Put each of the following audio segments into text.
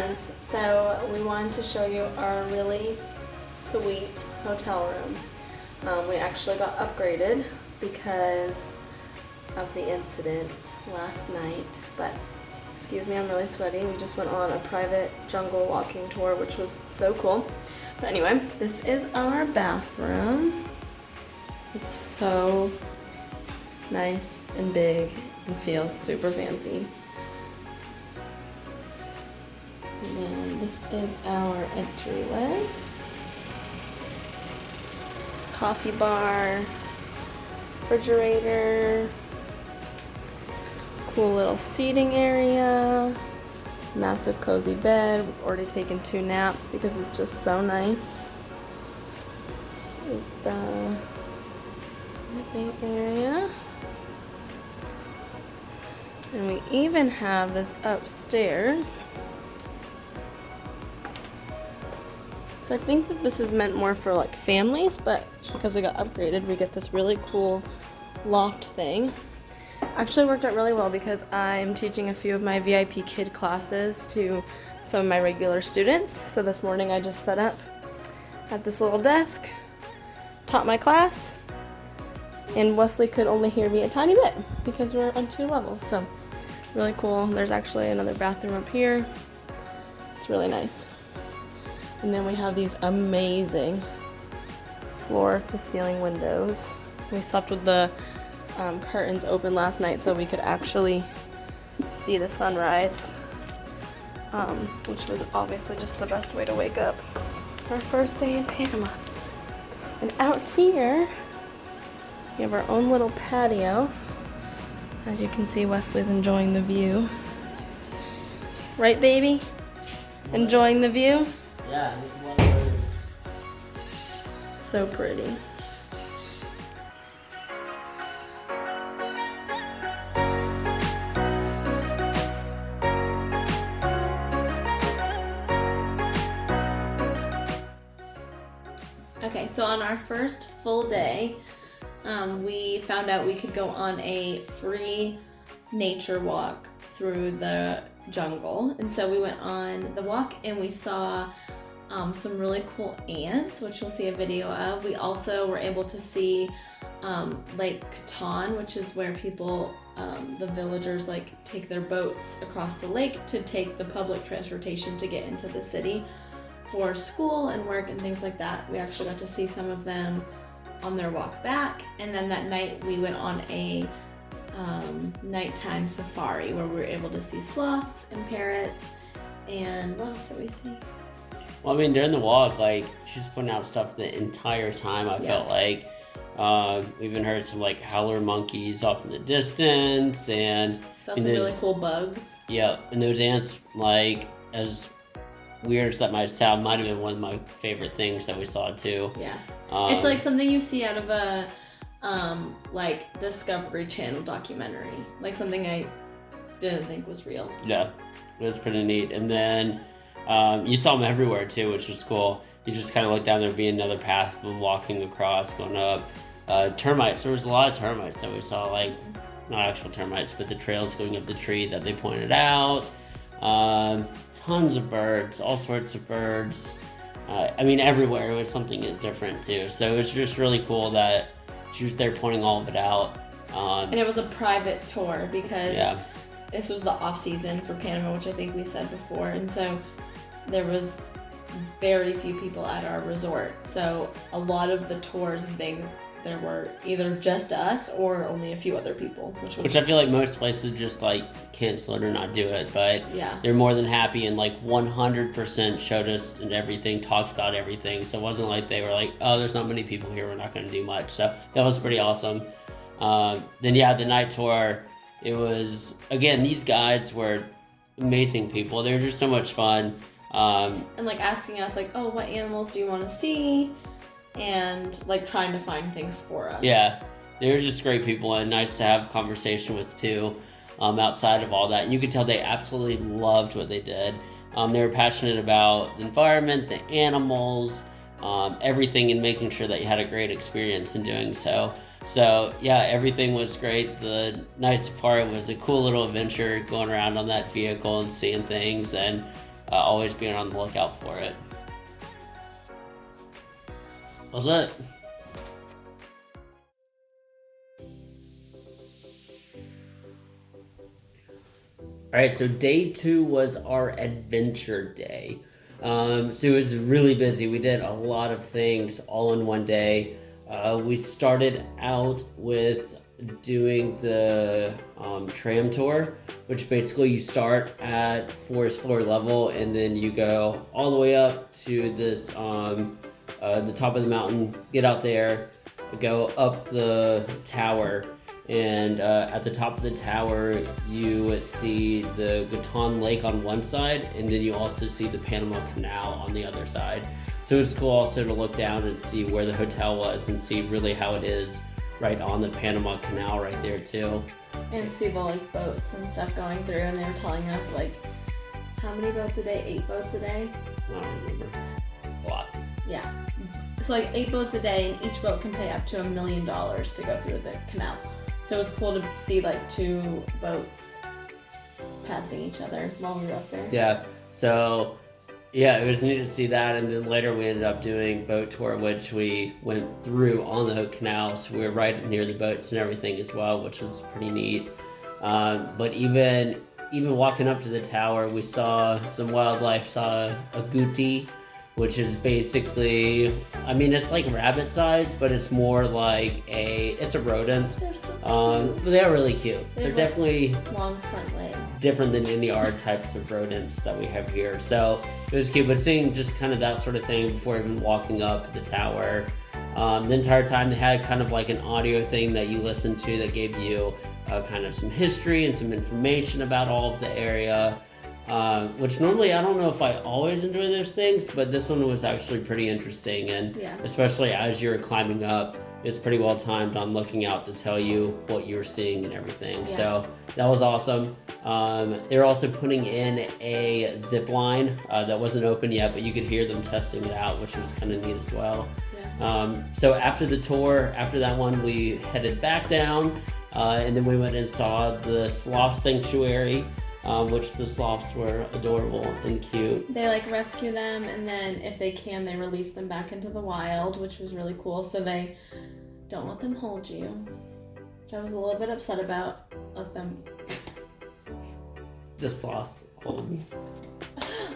friends, so we wanted to show you our really sweet hotel room. We actually got upgraded because of the incident last night, but excuse me, I'm really sweaty. We just went on a private jungle walking tour, which was so cool. But anyway, this is our bathroom. It's so nice and big and feels super fancy. And then this is our entryway. Coffee bar, refrigerator, cool little seating area, massive cozy bed. We've already taken 2 naps because it's just so nice. There's the living area. And we even have this upstairs. So I think that this is meant more for like families, but because we got upgraded, we get this really cool loft thing. Actually worked out really well because I'm teaching a few of my VIP kid classes to some of my regular students. So this morning I just set up at this little desk, taught my class, and Wesley could only hear me a tiny bit because we're on 2 levels. So really cool. There's actually another bathroom up here. It's really nice. And then we have these amazing floor to ceiling windows. We slept with the curtains open last night so we could actually see the sunrise, which was obviously just the best way to wake up our first day in Panama. And out here, we have our own little patio. As you can see, Wesley's enjoying the view. Right, baby? Enjoying the view? Yeah, it's one of those. So pretty. Okay, so on our first full day, we found out we could go on a free nature walk through the jungle. And so we went on the walk and we saw some really cool ants, which you'll see a video of. We also were able to see Lake Gatun, which is where people, the villagers, like take their boats across the lake to take the public transportation to get into the city for school and work and things like that. We actually got to see some of them on their walk back. And then that night we went on a nighttime safari where we were able to see sloths and parrots. And what else did we see? Well, I mean, during the walk, like, she's putting out stuff the entire time. I felt like we even heard some like howler monkeys off in the distance, and saw some really cool bugs. Yeah, and those ants, like, as weird as that might sound, might have been one of my favorite things that we saw too. Yeah, it's like something you see out of a like Discovery Channel documentary, like something I didn't think was real. Yeah, it was pretty neat. And then you saw them everywhere too, which was cool. You just kind of look down, there'd be another path of walking across, going up. Termites, there was a lot of termites that we saw, like, not actual termites, but the trails going up the tree that they pointed out. Tons of birds, all sorts of birds. I mean, everywhere was something different too. So it was just really cool that she was there pointing all of it out. And it was a private tour because this was the off season for Panama, which I think we said before. And so there was very few people at our resort. So a lot of the tours and things, there were either just us or only a few other people. Which I feel like most places just like cancel it or not do it, but they're more than happy and like 100% showed us and everything, talked about everything. So it wasn't like they were like, oh, there's not many people here, we're not going to do much. So that was pretty awesome. Then the night tour, it was, again, these guides were amazing people. They were just so much fun. And like asking us like, oh, what animals do you want to see? And like trying to find things for us. Yeah, they were just great people and nice to have a conversation with too, outside of all that. And you could tell they absolutely loved what they did. They were passionate about the environment, the animals, everything, and making sure that you had a great experience in doing so. So yeah, everything was great. The night safari was a cool little adventure, going around on that vehicle and seeing things. And always being on the lookout for it. That's it. Alright, so day 2 was our adventure day. So it was really busy. We did a lot of things all in one day. We started out with doing the tram tour, which basically you start at forest floor level and then you go all the way up to this the top of the mountain, get out there, go up the tower, and at the top of the tower you see the Gatun Lake on one side, and then you also see the Panama Canal on the other side. So it's cool also to look down and see where the hotel was and see really how it is right on the Panama Canal right there too. And see the like boats and stuff going through, and they were telling us like how many boats a day? 8 boats a day? I don't remember. A lot. Yeah. So like 8 boats a day, and each boat can pay up to $1 million to go through the canal. So it was cool to see like 2 boats passing each other while we were up there. Yeah. So yeah, it was neat to see that, and then later we ended up doing boat tour, which we went through on the canal, so we were right near the boats and everything as well, which was pretty neat. But even walking up to the tower, we saw some wildlife. Saw a guti, which is basically, I mean, it's like rabbit size, but it's more like it's a rodent. They're so cute. But they're really cute. They're have, definitely long front legs. different than any other types of rodents that we have here. So it was cute, but seeing just kind of that sort of thing before even walking up the tower. The entire time they had kind of like an audio thing that you listened to that gave you kind of some history and some information about all of the area. Which normally I don't know if I always enjoy those things, but this one was actually pretty interesting, and especially as you're climbing up, it's pretty well timed on looking out to tell you what you're seeing and everything. Yeah. So that was awesome. They're also putting in a zip line that wasn't open yet, but you could hear them testing it out, which was kind of neat as well. Yeah. So after the tour, after that one, we headed back down, and then we went and saw the Sloth Sanctuary. Which the sloths were adorable and cute. They like rescue them, and then if they can, they release them back into the wild, which was really cool. So they don't let them hold you, which I was a little bit upset about. Let them. The sloths hold me.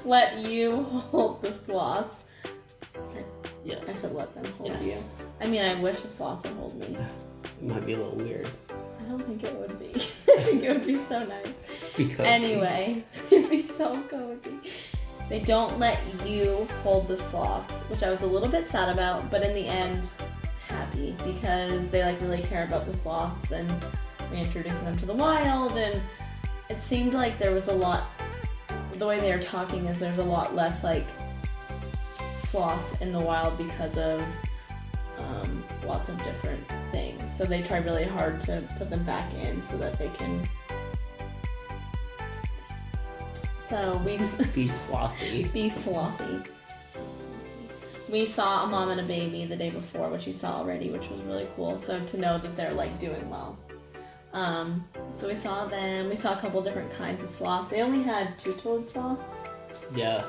Let you hold the sloths. Yes. I said let them hold you. I mean, I wish a sloth would hold me. It might be a little weird. I don't think it would be. I think it would be so nice. Anyway, it'd be so cozy. They don't let you hold the sloths, which I was a little bit sad about, but in the end, happy, because they like really care about the sloths and reintroducing them to the wild, and it seemed like there was a lot, the way they were talking is there's a lot less like sloths in the wild because of lots of different things. So they try really hard to put them back in so that they can. So we be slothy. Be slothy. We saw a mom and a baby the day before, which you saw already, which was really cool. So to know that they're like doing well. So we saw them. We saw a couple different kinds of sloths. They only had 2-toed sloths. Yeah.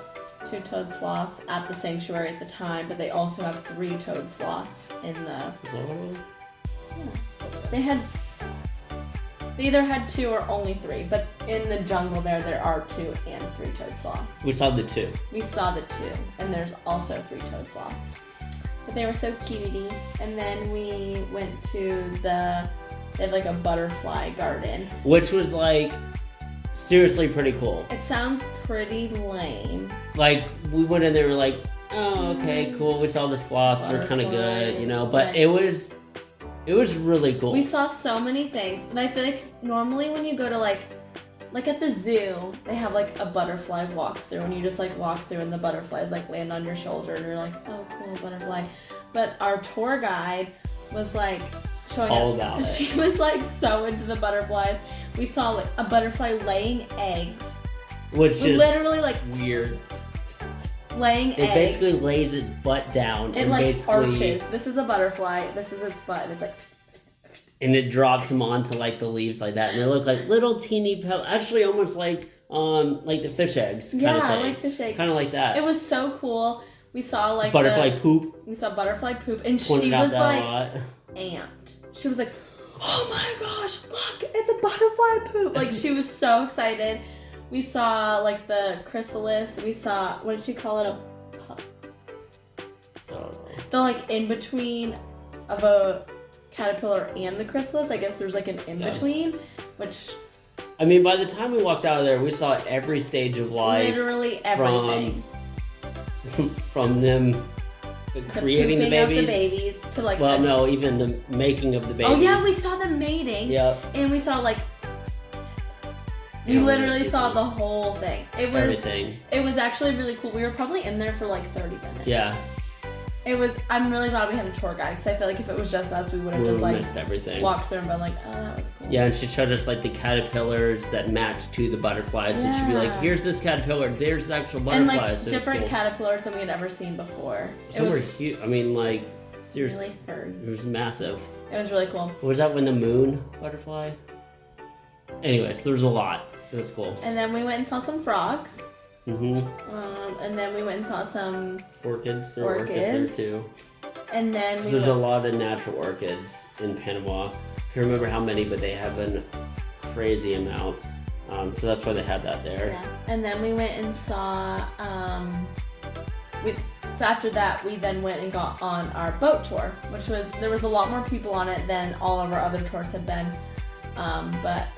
2-toed sloths at the sanctuary at the time, but they also have 3-toed sloths in the. Yeah. They either had 2 or only 3, but in the jungle there are 2 and 3-toed sloths. We saw the 2. We saw the 2, and there's also 3-toed sloths. But they were so cutie. And then we went to they have like a butterfly garden. Which was like seriously pretty cool. It sounds pretty lame. Like, we went in there and we're like, oh, okay, cool. We saw the sloths, they're kind of good, you know, but it was really cool. We saw so many things, and I feel like normally when you go to like at the zoo, they have like a butterfly walkthrough, and you just like walk through and the butterflies like land on your shoulder, and you're like, oh, cool, butterfly. But our tour guide was like showing all about it. She was like so into the butterflies. We saw like a butterfly laying eggs. Which is literally like weird. Laying eggs. It basically lays its butt down. It and like basically arches. This is a butterfly. This is its butt. And it's like. And it drops them onto like the leaves like that, and they look like little teeny actually almost like Like the fish eggs. Yeah, kind of thing. like fish eggs. Kind of like that. It was so cool. We saw like butterfly poop. We saw butterfly poop, and Pointed she out was that like a lot. amped. She was like, "Oh my gosh, look, it's a butterfly poop!" Like she was so excited. We saw like the chrysalis. We saw, what did she call it? The like in between of a caterpillar and the chrysalis. I guess there's like an in between, which. I mean, by the time we walked out of there, we saw every stage of life. Literally everything. From them creating the babies. Of the babies to like. Well, no, even the making of the babies. Oh yeah, we saw them mating. Yep. And we saw like. We literally saw the whole thing. It was everything. It was actually really cool. We were probably in there for like 30 minutes. Yeah. I'm really glad we had a tour guide, because I feel like if it was just us, we would have just like missed everything. Walked through and been like, oh, that was cool. Yeah, and she showed us like the caterpillars that match to the butterflies. And she'd be like, here's this caterpillar, there's the actual butterflies. And like so different caterpillars than we had ever seen before. Some were huge. I mean, like, seriously. Really furry. It was massive. It was really cool. Was that when the moon butterfly? Anyways, there was a lot. That's cool. And then we went and saw some frogs. Mm-hmm. And then we went and saw some orchids. There were orchids there too. And then there's a lot of natural orchids in Panama. I can't remember how many, but they have a crazy amount. So that's why they had that there. Yeah. And then we went and saw. So after that, we then went and got on our boat tour, there was a lot more people on it than all of our other tours had been. But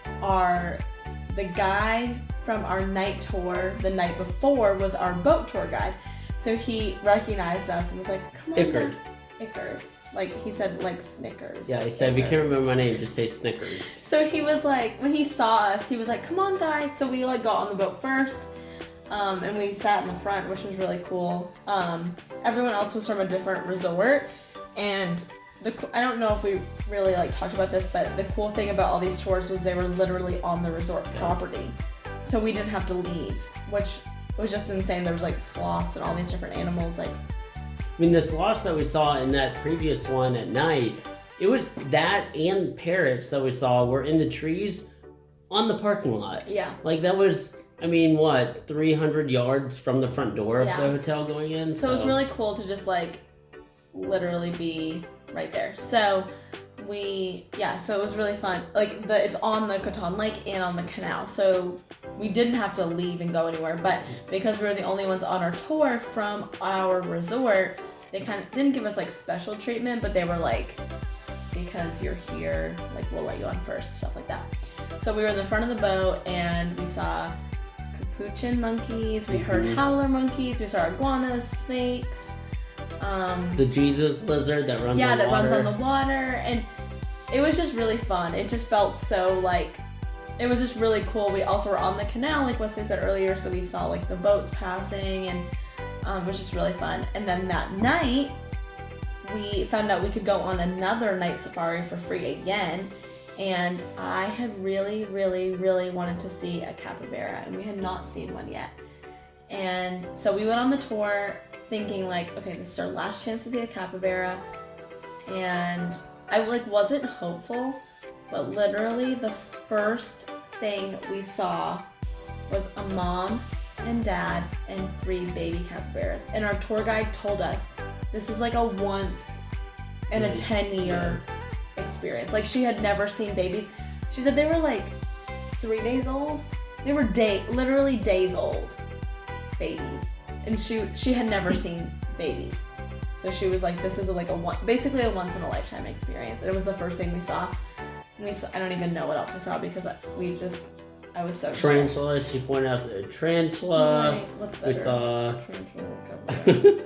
the guy from our night tour the night before was our boat tour guide. So he recognized us and was like, come on. Ickard. Like, he said, like, Snickers. Yeah, he said, if you can't remember my name, just say Snickers. So he was like, when he saw us, he was like, come on, guys. So we, like, got on the boat first, and we sat in the front, which was really cool. Everyone else was from a different resort, and I don't know if we really, like, talked about this, but the cool thing about all these tours was they were literally on the resort property. So we didn't have to leave, which was just insane. There was, like, sloths and all these different animals, like... I mean, the sloths that we saw in that previous one at night, it was that and parrots that we saw were in the trees on the parking lot. Yeah. Like, that was, 300 yards from the front door of the hotel going in? So it was really cool to just, like, literally be right there. So so it was really fun. Like, it's on the Gatun Lake and on the canal. So we didn't have to leave and go anywhere, but because we were the only ones on our tour from our resort, they kind of didn't give us like special treatment, but they were like, because you're here, like, we'll let you on first, stuff like that. So we were in the front of the boat and we saw capuchin monkeys, we heard howler monkeys, we saw iguanas, snakes, the Jesus lizard that runs on the water. Yeah, that runs on the water, and it was just really fun. It just felt so like, it was just really cool. We also were on the canal, like Wesley said earlier, so we saw like the boats passing, and it was just really fun. And then that night, we found out we could go on another night safari for free again, and I had really, really, really wanted to see a capybara, and we had not seen one yet. And so we went on the tour thinking like, okay, this is our last chance to see a capybara, and I wasn't hopeful, but literally the first thing we saw was a mom and dad and 3 baby capybaras. And our tour guide told us this is like a once in a 10-year experience. Like, she had never seen babies. She said they were like 3 days old. They were literally days old babies. And she had never seen babies. So she was like, this is basically a once in a lifetime experience. And it was the first thing we saw. And I don't even know what else we saw because I was so tarantula. She pointed out a tarantula. Like, what's better? We saw tarantula.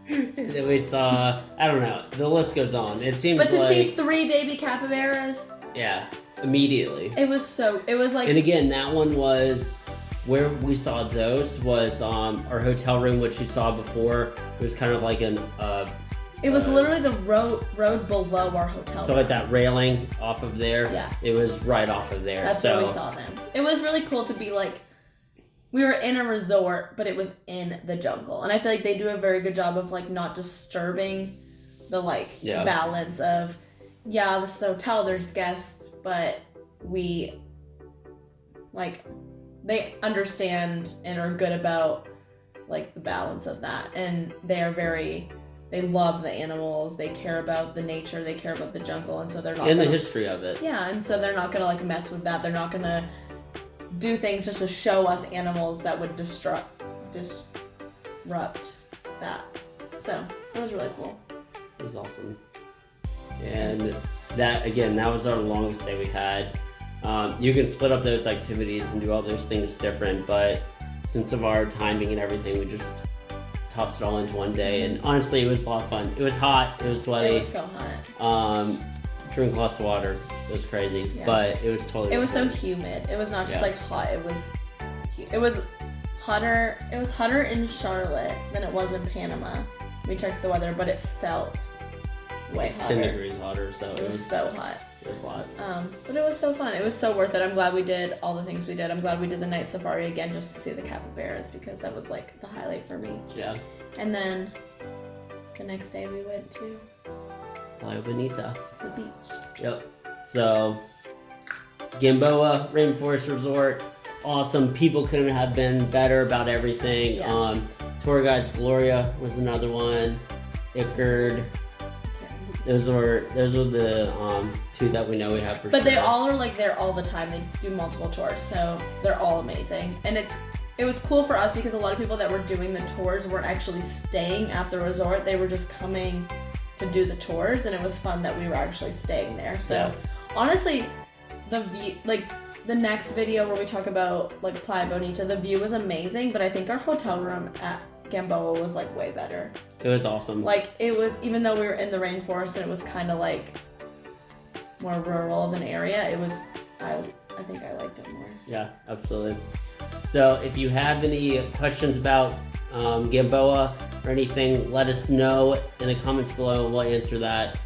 And then we saw, I don't know, the list goes on. It seems But to see 3 baby capybaras. Yeah, immediately. It was like. And again, that one was where we saw those was our hotel room, which you saw before. It was kind of like it was literally the road below our hotel room. At that railing off of there, it was right off of there. That's where we saw them. It was really cool to be like, we were in a resort, but it was in the jungle. And I feel like they do a very good job of like not disturbing the balance of, this is a hotel, there's guests, but we they understand and are good about like the balance of that, and they love the animals, they care about the nature, they care about the jungle, and so they're not the history of it. Yeah, and so they're not gonna like mess with that. They're not gonna do things just to show us animals that would disrupt that. So it was really cool. It was awesome. And that was our longest day we had. You can split up those activities and do all those things different, but since of our timing and everything, we just tossed it all into one day. And honestly, it was a lot of fun. It was hot, it was sweaty. It was so hot. Drink lots of water. It was crazy, but it was totally. It was so humid. It was not just like hot. It was hotter. It was hotter in Charlotte than it was in Panama. We checked the weather, but it felt way hotter. 10 degrees hotter, so it was so hot. It was a lot. But it was so fun. It was so worth it. I'm glad we did all the things we did. I'm glad we did the night safari again just to see the capybaras, because that was like the highlight for me. Yeah. And then the next day we went to Playa Bonita. the beach. Yep. So Gamboa Rainforest Resort, awesome. People couldn't have been better about everything. Yeah. Tour guides Gloria was another one. Ickard. Those are the two that we know we have for sure. But they all are like there all the time. They do multiple tours, so they're all amazing. And it was cool for us because a lot of people that were doing the tours weren't actually staying at the resort. They were just coming to do the tours, and it was fun that we were actually staying there. So honestly, the view, like the next video where we talk about like Playa Bonita, the view was amazing, but I think our hotel room at Gamboa was like way better. It was awesome. Like it was, even though we were in the rainforest and it was kind of like more rural of an area, it was, I think I liked it more. Yeah, absolutely. So if you have any questions about Gamboa or anything, let us know in the comments below and we'll answer that.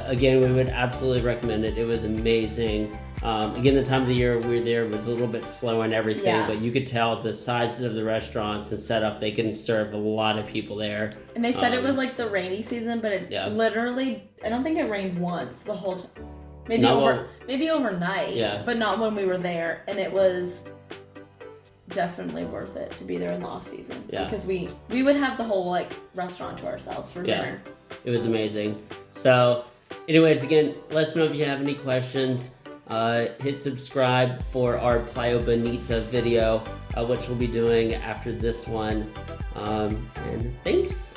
Again, we would absolutely recommend it. It was amazing. Again, the time of the year we were there was a little bit slow and everything, but you could tell the sizes of the restaurants and setup, they can serve a lot of people there. And they said it was like the rainy season, but it literally, I don't think it rained once the whole time. Maybe overnight, but not when we were there. And it was definitely worth it to be there in the off season because we would have the whole like restaurant to ourselves for dinner. It was amazing. So anyways, again, let us know if you have any questions. Hit subscribe for our Playa Bonita video, which we'll be doing after this one. And thanks.